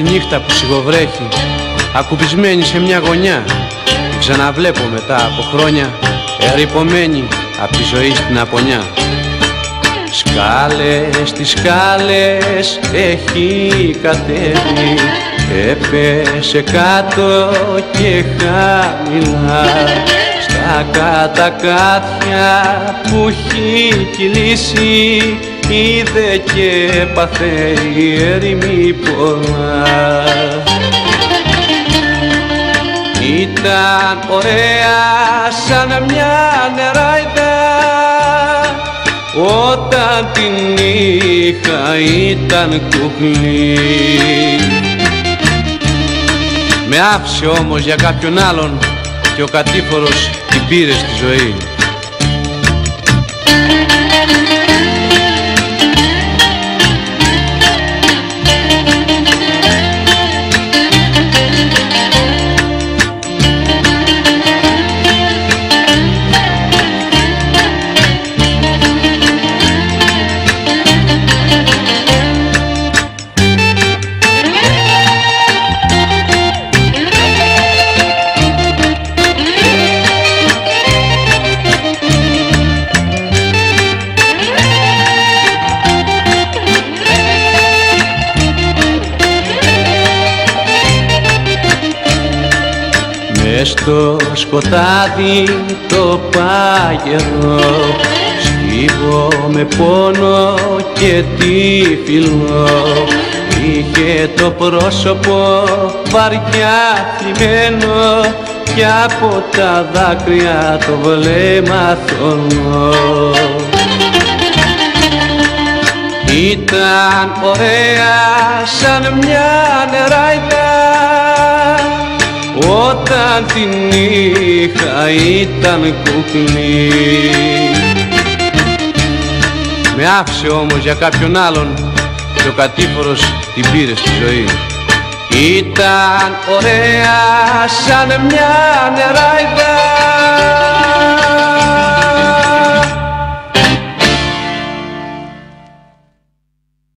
τη νύχτα που σιγοβρέχει, ακουμπισμένη σε μια γωνιά, την ξαναβλέπω μετά από χρόνια, ερειπωμένη απ' τη ζωή στην απονιά. Σκάλες, τις σκάλες έχει κατέβει, έπεσε κάτω και χαμηλά, στα κατακάτια που έχει κυλήσει, είδε και παθαίνει ερημί πολλά. Ήταν ωραία σαν μια νεράιδα, όταν την είχα ήταν κουκλή. Με άφησε όμως για κάποιον άλλον και ο κατήφορος την πήρε στη ζωή. Μες στο σκοτάδι το πάγερο, σκύβω με πόνο και τύφλο, είχε το πρόσωπο βαριά θλιμμένο κι από τα δάκρυα το βλέμμα θολό. Ήταν ωραία σαν μια νεράιδα, όταν την είχα ήταν κουκλή. Με άφησε όμως για κάποιον άλλον και ο κατήφορος την πήρε στη ζωή. Ήταν ωραία σαν μια νεράιδα,